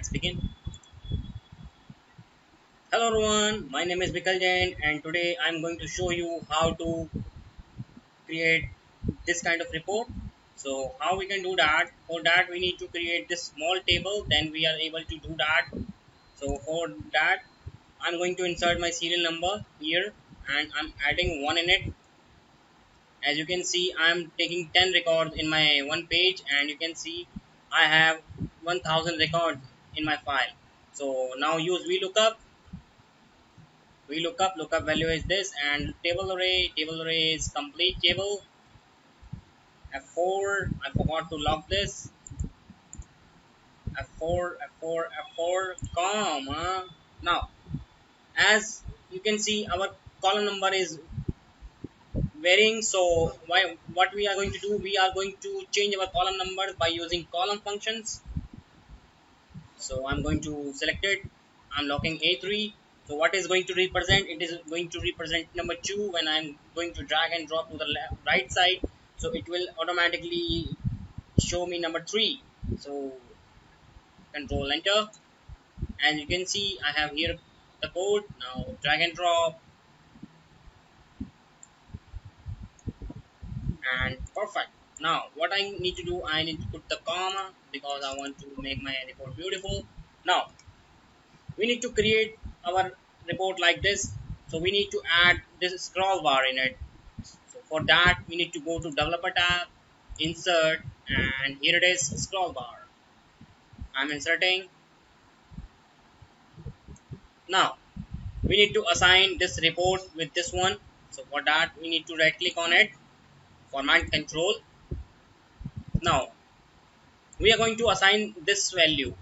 let's begin. Hello everyone, my name is Bikal Jain and today I'm going to show you how to create this kind of report. So how we can do that? For that we need to create this small table, then we are able to do that. So for that I'm going to insert my serial number here and I'm adding 1 in it. As you can see, I'm taking 10 records in my one page and you can see I have 1000 records in my file. So now use lookup value is this, and table array is complete table. F4, I forgot to lock this. F4 comma. Now as you can see, our column number is varying. So what we are going to do, we are going to change our column numbers by using column functions. So I'm going to select it. I'm locking A3. So what is going to represent? It is going to represent number 2 when I'm going to drag and drop to the right side. So it will automatically show me number 3. So control enter, and you can see I have here the code. Now drag and drop, and perfect. Now what I need to do, I need to put the comma because I want to make my report beautiful. Now we need to create our report like this. So we need to add this scroll bar in it. So for that we need to go to developer tab, insert, and here it is, scroll bar. I'm inserting. Now we need to assign this report with this one. So for that we need to right click on it, format control. Now we are going to assign this value,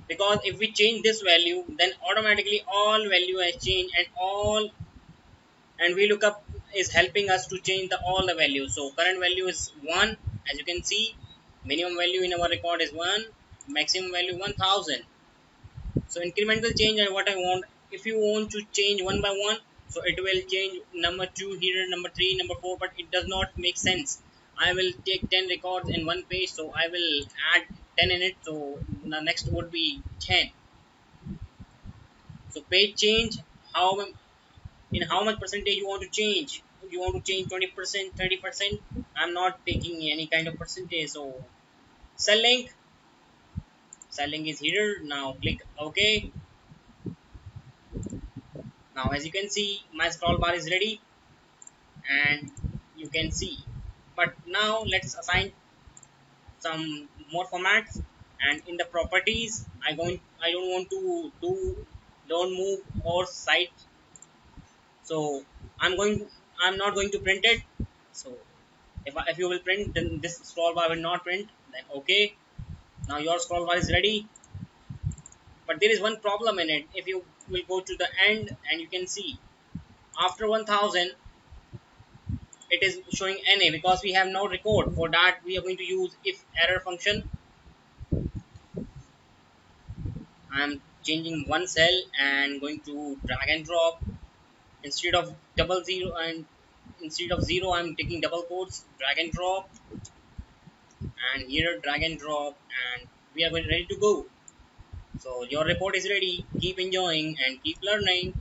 because if we change this value then automatically all value has changed, and VLOOKUP is helping us to change all the values. So current value is 1, as you can see. Minimum value in our record is 1, maximum value 1000. So incremental change are what I want. If you want to change one by one, so it will change number 2 here, number 3, number 4, but it does not make sense. I will take 10 records in one page, so I will add 10 in it. So the next would be 10. So page change, how in how much percentage you want to change. If you want to change 20%, 30%, I'm not taking any kind of percentage. So cell link is here. Now click OK. Now as you can see, my scroll bar is ready, and you can see. But now let's assign some more formats. And in the properties, I don't want to do don't move or cite. So I'm not going to print it. So if you will print, then this scroll bar will not print. Then okay. Now your scroll bar is ready. But there is one problem in it. If you will go to the end, and you can see after 1000 it is showing NA, because we have no record. For that we are going to use if error function. I am changing one cell and going to drag and drop. Instead of double zero, and instead of 0 I'm taking double quotes, drag and drop, and here drag and drop, and we are ready to go. So your report is ready. Keep enjoying and keep learning.